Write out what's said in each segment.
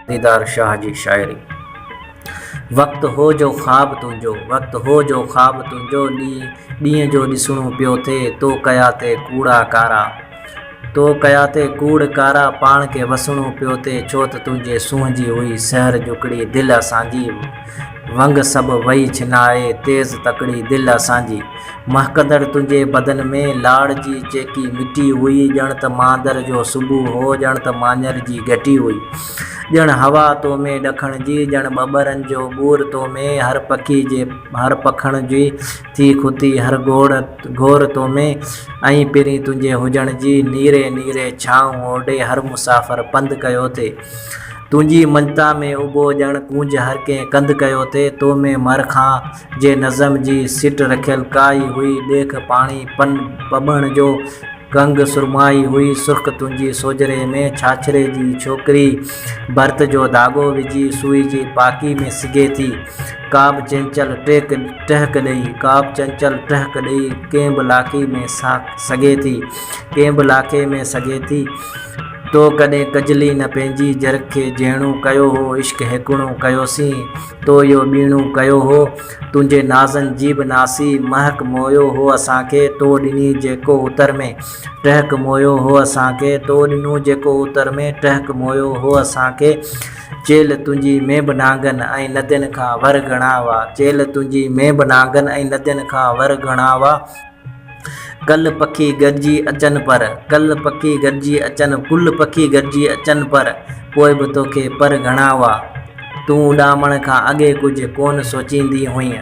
दीदार शाह जी शायरी। वक्त हो जो ख्वाब तुंहिंजो, वक्त हो जो ख्वाब तुंहिंजो, ॾींहं जो ॾिसणो पियो थिए तो कया ते कूड़ा कारा, तो कया ते कूड़ कारा, पाण खे वसणो पियो थिए छो त तुंहिंजे सूंहं जी हुई सहर जुकड़ी दिलि असांजी, वंग सभु वही छिनाए तेज़ तकड़ी दिलि असांजी, महकंदड़ तुंहिंजे बदन में लाड़ जी चेकी मिटी हुई, ॼण त मांदर जो सुबुह हो, ॼण त मांझर जी घटी हुई, ॼण हवा तो में ॾखण जी, ॼण ॿॿरनि जो ॿूर तो में, हर पखी जे हर पखण जी थी खुती, हर घोर तो में, ऐं पहिरीं तुंहिंजे हुजण जी नीरे नीरे छांव ओॾे हर मुसाफ़िर पंधु कयो थे, तुंहिंजी मंजता में उबो ॼण कूंज हर कंहिं कंधु कयो थे, तो में मरखां जे नज़म जी सिट रखियल काई हुई, ॾेख पाणी पॿण जो कंग सुरमाई हुई, सुर्ख तुंहिंजी सोजरे में छाछरे जी छोकिरी, भर्त जो धाॻो विझी सुई जी पाकी में सिगे थी, का बि चंचल टहक ॾेई, का बि चंचल टहक ॾेई, कंहिं बि लाखी में सघे थी, कंहिं बि लाखे में सघे थी, तो कॾहिं कजली न पंहिंजी जर खे जहिड़ो कयो हो, इश्क हिकिड़ो कयोसीं तो इहो ॿीणो कयो हो, तुंहिंजे नाज़नि जी बि नासी महक मोयो हो असांखे, तो ॾिनी जेको उतर में टहक मोयो हो असांखे, तो ॾिनो जेको उतर में टहक मोयो हो असांखे, चेल तुंहिंजी में बि नांगनि ऐं नदियुनि खां वर घणा हुआ, चेल तुंहिंजी में बि नांगनि ऐं नदियुनि खां वर घणा हुआ, कल पखी गॾिजी अचनि पर, कल पखी गॾिजी अचनि, कुल पखी गॾिजी अचनि पर, पोइ बि तोखे पर घणा हुआ, तूं उॾामण खां अॻे कुझु कोन सोचींदी हुईं,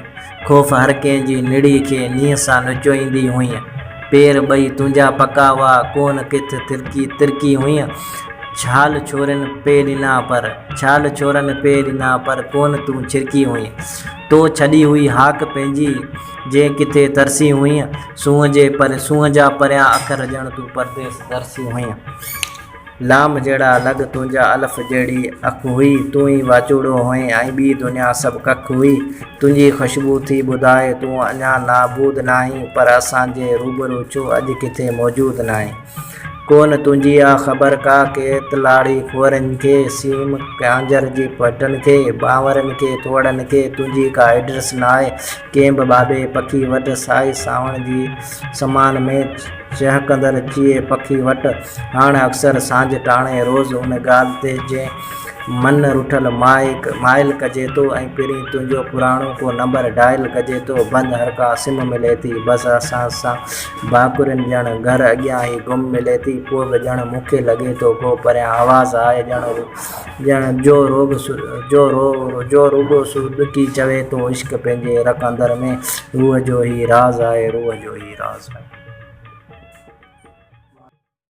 ख़ौफ़ हर कंहिंजी निड़ी खे नींहं सां नचोईंदी हुईं, पेर ॿई तुंहिंजा पका हुआ कोन किथ तिरकी हुईं, छाल छोरनि पे ॾिना पर, छाल छोरनि पे ॾिना पर कोन तूं छिरकी हुईं, तो छॾी हुई हाक पंहिंजी जे किथे तरसी हुईं, सूंहं जा परियां अखर ॼण तूं परदेस दरसी हुईं, लाम जहिड़ा लॻ तुंहिंजा अलफ़ जहिड़ी अखि हुई, तूं ई वाचूड़ो हुईं ऐं ॿी दुनिया सभु कख हुई, तुंहिंजी ख़ुशबू थी ॿुधाए तूं अञा नाबूद नाहीं, पर असांजे रूबरू छो अॼु किथे मौजूदु नाहीं, कोन तुंहिंजी आ ख़बर का के तलाड़ी खुअरनि खे, सीम कांजर जी पटनि खे, बांवरनि खे थोड़नि खे, तुंहिंजी का एड्रेस न आहे कंहिं बि बाबे पखी वटि, साई सावण जी समान में चहकंदड़ चिए पखी वटि, हाणे अक्सर सांझ टाणे रोज़ उन ॻाल्हि ते जे मन रुठल माइल कजे थो, ऐं पहिरीं तुंहिंजो पुराणो को नंबर डायल कजे थो, बंदि हर का सिम मिले थी, बसि असां सां भाकुरनि ॼण घर अॻियां ई गुम मिले थी, पोइ बि ॼण मूंखे लॻे थो को परियां आवाज़ु आहे ॼण जो रुगो सुॾकी चवे थो, इश्क पंहिंजे रक़ अंदर में रूह जो ई राज़ आहे, रूह जो ई राज़ आहे।